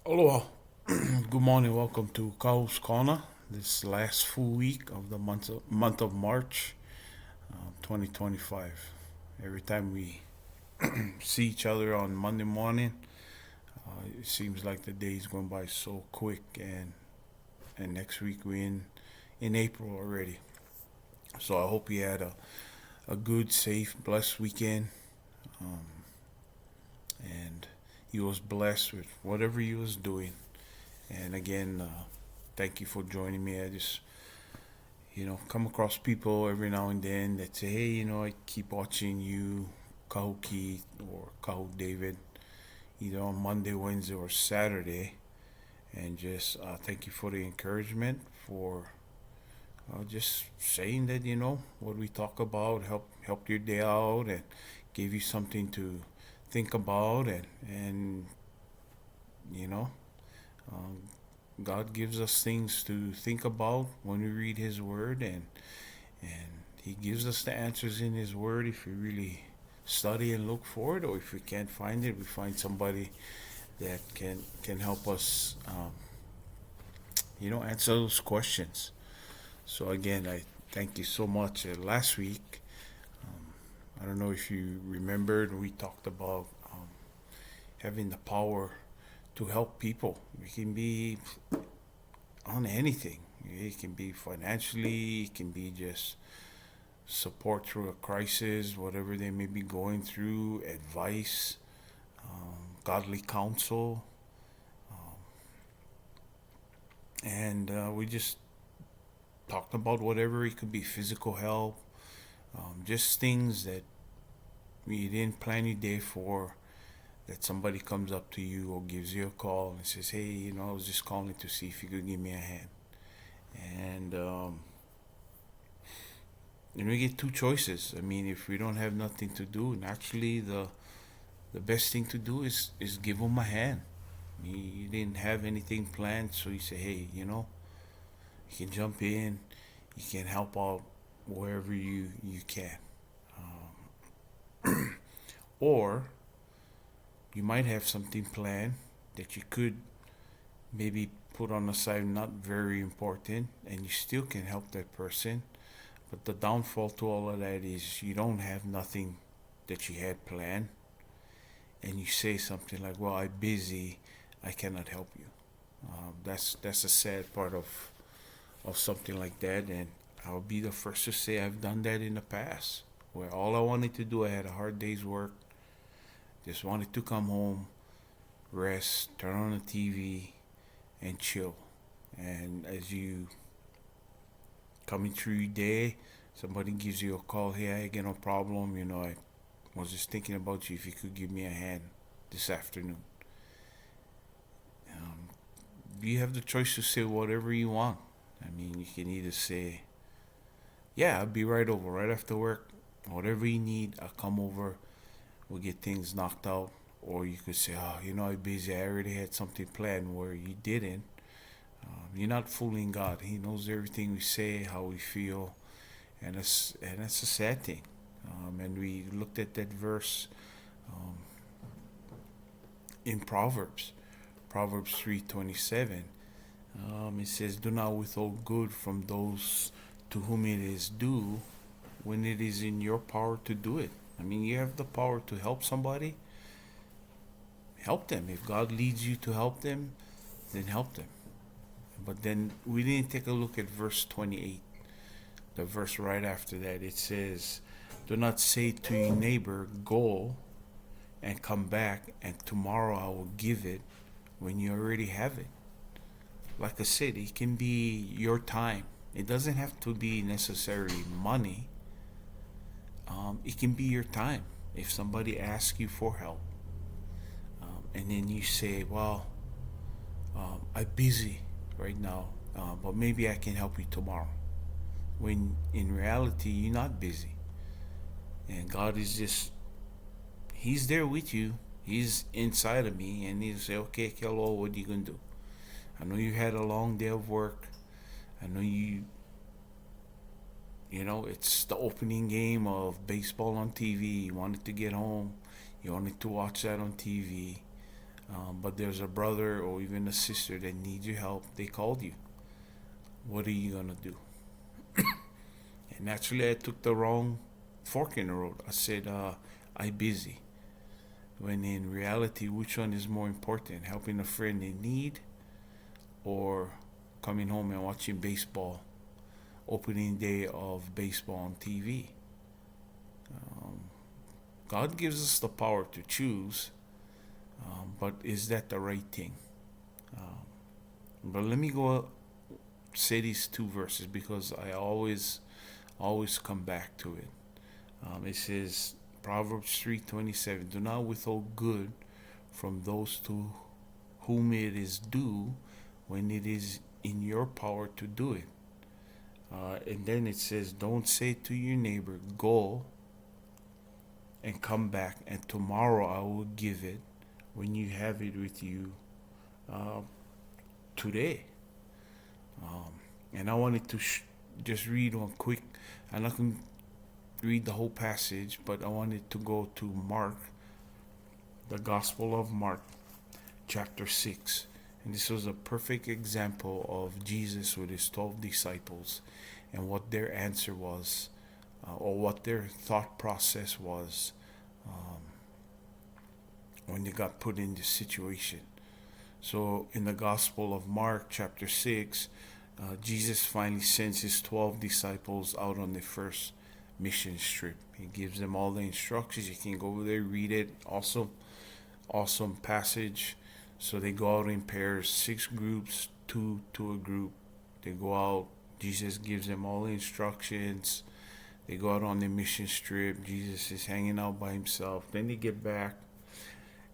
Hello, good morning. Welcome to Kao's Corner. This last full week of the month of March, 2025. Every time we see each other on Monday morning, it seems like the day's going by so quick, and next week we're in April already. So I hope you had a good, safe, blessed weekend, um, and you was blessed with whatever you was doing. And again, thank you for joining me. I just come across people every now and then that say, hey, I keep watching you, Kahu Keith or Kahu David, either on Monday, Wednesday, or Saturday. And just thank you for the encouragement, for just saying that, what we talk about helped your day out and gave you something to think about. And you know, um, God gives us things to think about when we read His Word, and He gives us the answers in His Word if we really study and look for it, or if we can't find it, we find somebody that can help us, answer those questions. So again, I thank you so much. Last week, I don't know if you remembered, we talked about having the power to help people. It can be on anything. It can be financially. It can be just support through a crisis, whatever they may be going through, advice, godly counsel, and we just talked about whatever. It could be physical help, just things that you didn't plan your day for. That somebody comes up to you or gives you a call and says, "Hey, I was just calling to see if you could give me a hand." And we get two choices. I mean, if we don't have nothing to do, naturally the best thing to do is give them a hand. You didn't have anything planned, so you say, hey, you can jump in, you can help out wherever you can. Or you might have something planned that you could maybe put on the side, not very important, and you still can help that person. But the downfall to all of that is you don't have nothing that you had planned, and you say something like, "Well, I'm busy, I cannot help you." That's a sad part of something like that, and I'll be the first to say I've done that in the past, where all I wanted to do, I had a hard day's work, just wanted to come home, rest, turn on the TV, and chill. And as you coming through your day, somebody gives you a call, hey, I get no problem, I was just thinking about you if you could give me a hand this afternoon. Um, you have the choice to say whatever you want. I mean, you can either say, yeah, I'll be right over right after work. Whatever you need, I'll come over. We'll get things knocked out. Or you could say, oh, I'm busy. I already had something planned where you didn't. You're not fooling God. He knows everything we say, how we feel, and that's a sad thing. And we looked at that verse um, in Proverbs 3:27. It says, "Do not withhold good from those to whom it is due, when it is in your power to do it." I mean, you have the power to help somebody. Help them. If God leads you to help them, then help them. But then we didn't take a look at verse 28, the verse right after that. It says, "Do not say to your neighbor, 'Go and come back, and tomorrow I will give it,' when you already have it." Like I said, it can be your time. It doesn't have to be necessarily money. It can be your time. If somebody asks you for help, and then you say, "Well, I'm busy right now, but maybe I can help you tomorrow," when in reality you're not busy, and God is He's there with you. He's inside of me, and He'll say, "Okay, Kello, what are you gonna do? I know you had a long day of work. I know it's the opening game of baseball on TV. You wanted to get home. You wanted to watch that on TV. but there's a brother or even a sister that needs your help. They called you. What are you gonna do? And naturally, I took the wrong fork in the road. I said, I busy. When in reality, which one is more important? Helping a friend in need or coming home and watching baseball, opening day of baseball on TV? Um, God gives us the power to choose, but is that the right thing? Um, but let me go say these two verses because I always come back to it. It says Proverbs 3:27, do not withhold good from those to whom it is due when it is in your power to do it. And then it says, don't say to your neighbor, go and come back, and tomorrow I will give it when you have it with you uh, today. And I wanted to just read one quick, and I can read the whole passage, but I wanted to go to Mark, the Gospel of Mark, chapter 6. And this was a perfect example of Jesus with his 12 disciples and what their answer was, or what their thought process was when they got put in this situation. So in the Gospel of Mark, chapter 6, Jesus finally sends his 12 disciples out on the first mission trip. He gives them all the instructions. You can go over there, read it. Awesome passage. So they go out in pairs, 6 groups, two to a group. They go out. Jesus gives them all the instructions. They go out on the mission trip. Jesus is hanging out by himself. Then they get back.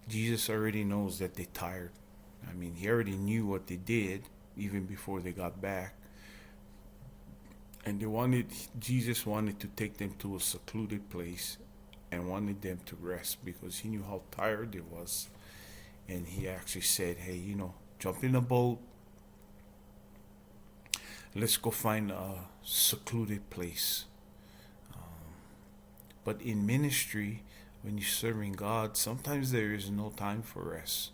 Jesus already knows that they're tired. I mean, he already knew what they did even before they got back. And Jesus wanted to take them to a secluded place and wanted them to rest because he knew how tired they was. And he actually said, hey, jump in a boat. Let's go find a secluded place. But in ministry, when you're serving God, sometimes there is no time for rest.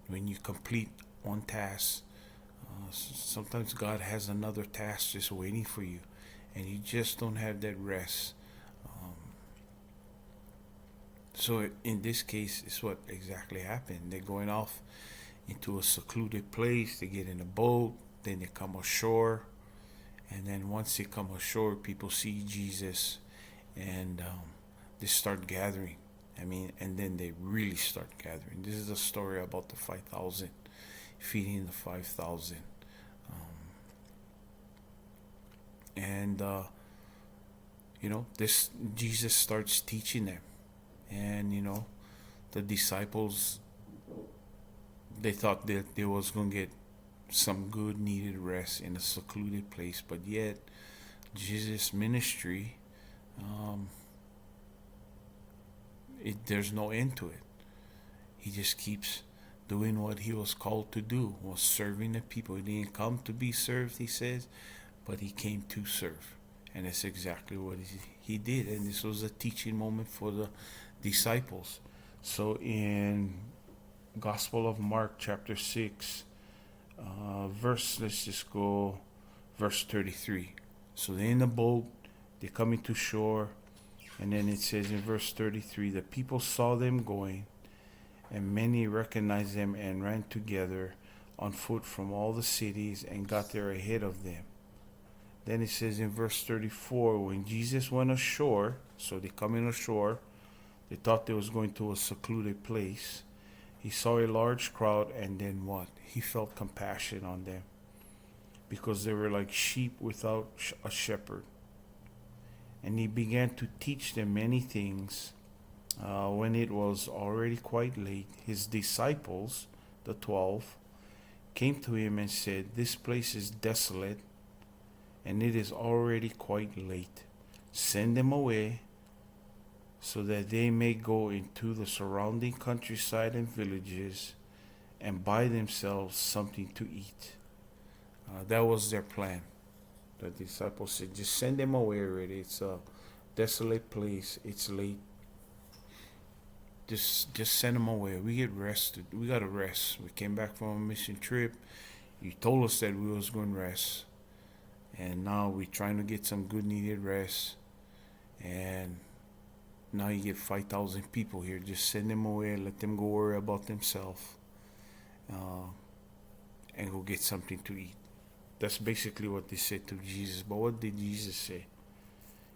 When you complete one task, sometimes God has another task just waiting for you, and you just don't have that rest. So in this case, it's what exactly happened. They're going off into a secluded place. They get in a boat, then they come ashore, and then once they come ashore, people see Jesus, and they start gathering. And then they really start gathering. This is a story about the 5,000, feeding the 5,000. And this Jesus starts teaching them. And the disciples, they thought that they was going to get some good needed rest in a secluded place, but yet Jesus' ministry, there's no end to it. He just keeps doing what he was called to do, was serving the people. He didn't come to be served, he says, but he came to serve. And that's exactly what he did. And this was a teaching moment for the disciples. So in Gospel of Mark chapter 6, let's just go verse 33. So they're in the boat, they're coming to shore, and then it says in verse 33, the people saw them going, and many recognized them and ran together on foot from all the cities and got there ahead of them. Then it says in verse 34, when Jesus went ashore, so they come in ashore, they thought they was going to a secluded place. He saw a large crowd, and then what? He felt compassion on them because they were like sheep without a shepherd. And he began to teach them many things. When it was already quite late, his disciples, the 12, came to him and said, this place is desolate, and it is already quite late. Send them away so that they may go into the surrounding countryside and villages and buy themselves something to eat. That was their plan. The disciples said, just send them away already. It's a desolate place. It's late. Just send them away. We get rested. We gotta rest. We came back from a mission trip. You told us that we was going to rest, and now we're trying to get some good needed rest. And now you get 5,000 people here. Just send them away. Let them go worry about themselves, uh, and go get something to eat. That's basically what they said to Jesus. But what did Jesus say?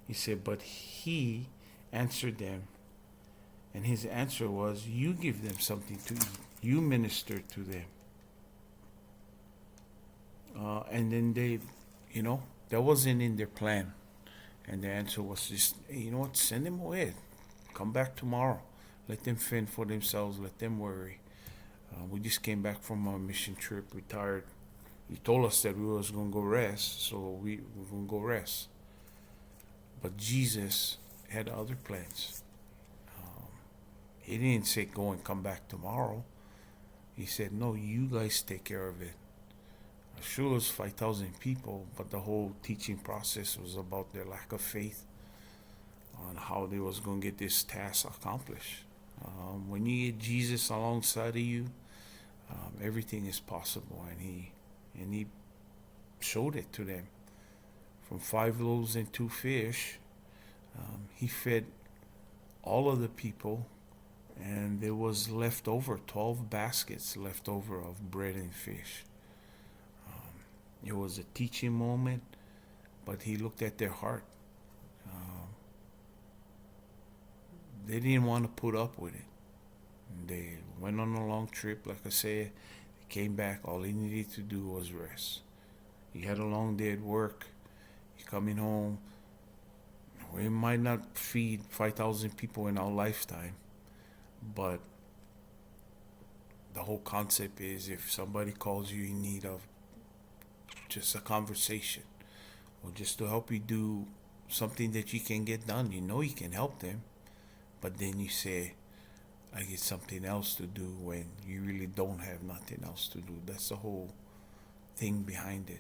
He said, but he answered them, and his answer was, you give them something to eat. You minister to them. And then they, that wasn't in their plan. And the answer was just, hey, you know what, send them away. Come back tomorrow. Let them fend for themselves. Let them worry. We just came back from our mission trip. We tired. He told us that we was going to go rest, so we're going to go rest. But Jesus had other plans. He didn't say go and come back tomorrow. He said, no, you guys take care of it. Sure, it was 5,000 people, but the whole teaching process was about their lack of faith on how they was going to get this task accomplished. When you get Jesus alongside of you, everything is possible, and he showed it to them. From 5 loaves and 2 fish, he fed all of the people, and there was left over 12 baskets left over of bread and fish. It was a teaching moment, but he looked at their heart. They didn't want to put up with it. They went on a long trip, like I said. They came back. All they needed to do was rest. You had a long day at work. You're coming home. We might not feed 5,000 people in our lifetime, but the whole concept is if somebody calls you in need of just a conversation or just to help you do something that you can get done, you can help them, but then you say, I get something else to do when you really don't have nothing else to do. That's the whole thing behind it.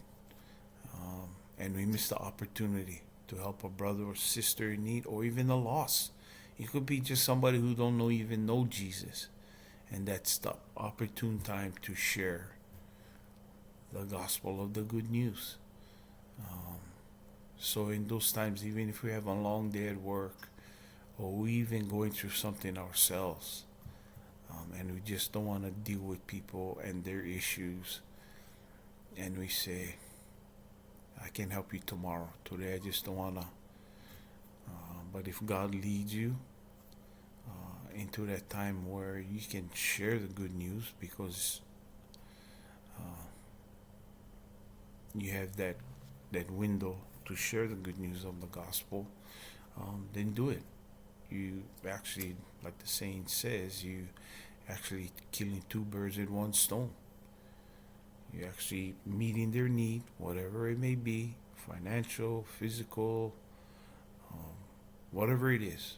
And we miss the opportunity to help a brother or sister in need, or even a lost. It could be just somebody who don't even know Jesus, and that's the opportune time to share the gospel of the good news. So in those times, even if we have a long day at work, or we even going through something ourselves, and we just don't want to deal with people and their issues, and we say, I can help you tomorrow. Today I just don't want to. But if God leads you into that time where you can share the good news, because you have that window to share the good news of the gospel, then do it. You actually, like the saying says, you actually killing 2 birds with 1 stone. You actually meeting their need, whatever it may be, financial, physical, whatever it is.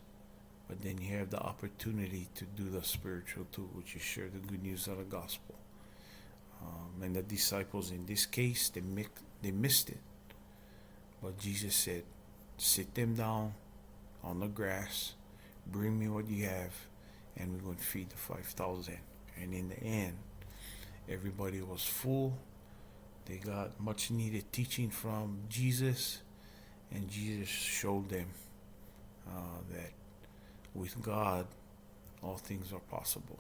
But then you have the opportunity to do the spiritual too, which is share the good news of the gospel. And the disciples in this case, they missed it. But Jesus said, sit them down on the grass, bring me what you have, and we're going to feed the 5,000. And in the end, everybody was full. They got much needed teaching from Jesus, and Jesus showed them that with God, all things are possible.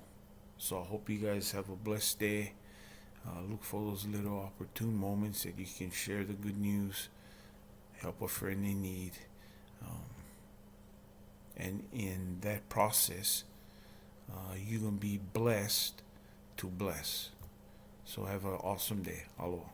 So I hope you guys have a blessed day. Look for those little opportune moments that you can share the good news, help a friend in need, and in that process, you're going to be blessed to bless. So have an awesome day. Aloha.